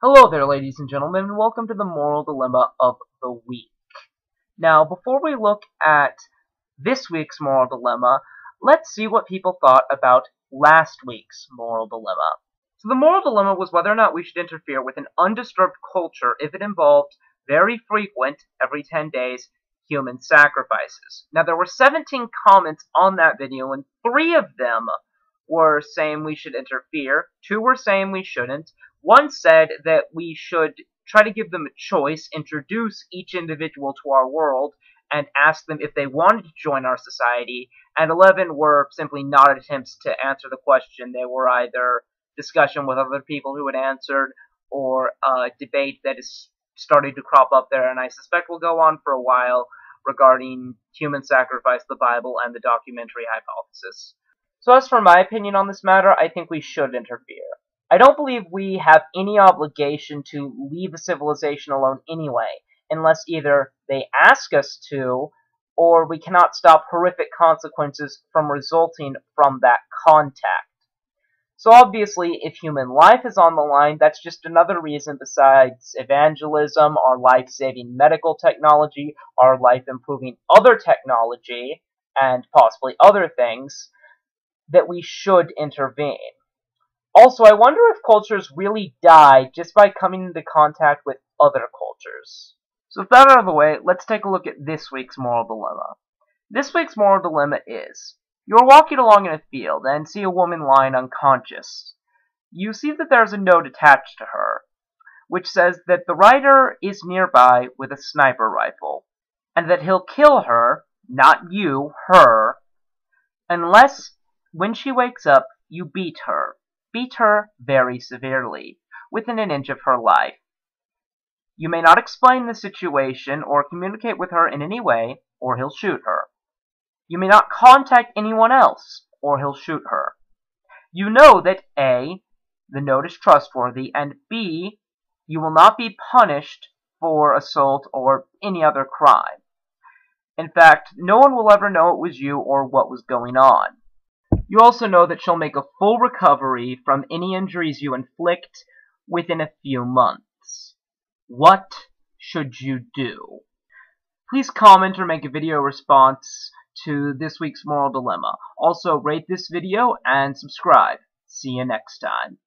Hello there, ladies and gentlemen, and welcome to the Moral Dilemma of the Week. Now, before we look at this week's Moral Dilemma, let's see what people thought about last week's Moral Dilemma. So the Moral Dilemma was whether or not we should interfere with an undisturbed culture if it involved very frequent, every 10 days, human sacrifices. Now, there were 17 comments on that video, and 3 of them were saying we should interfere, 2 were saying we shouldn't. One said that we should try to give them a choice, introduce each individual to our world, and ask them if they wanted to join our society, and 11 were simply not attempts to answer the question. They were either discussion with other people who had answered, or a debate that is starting to crop up there, and I suspect will go on for a while, regarding human sacrifice, the Bible, and the documentary hypothesis. So as for my opinion on this matter, I think we should interfere. I don't believe we have any obligation to leave a civilization alone anyway, unless either they ask us to, or we cannot stop horrific consequences from resulting from that contact. So obviously, if human life is on the line, that's just another reason besides evangelism, our life-saving medical technology, our life-improving other technology, and possibly other things, that we should intervene. Also, I wonder if cultures really die just by coming into contact with other cultures. So with that out of the way, let's take a look at this week's moral dilemma. This week's moral dilemma is, you are walking along in a field and see a woman lying unconscious. You see that there is a note attached to her, which says that the writer is nearby with a sniper rifle, and that he'll kill her, not you, her, unless when she wakes up, you beat her. Beat her very severely, within an inch of her life. You may not explain the situation or communicate with her in any way, or he'll shoot her. You may not contact anyone else, or he'll shoot her. You know that A, the note is trustworthy, and B, you will not be punished for assault or any other crime. In fact, no one will ever know it was you or what was going on. You also know that she'll make a full recovery from any injuries you inflict within a few months. What should you do? Please comment or make a video response to this week's moral dilemma. Also, rate this video and subscribe. See you next time.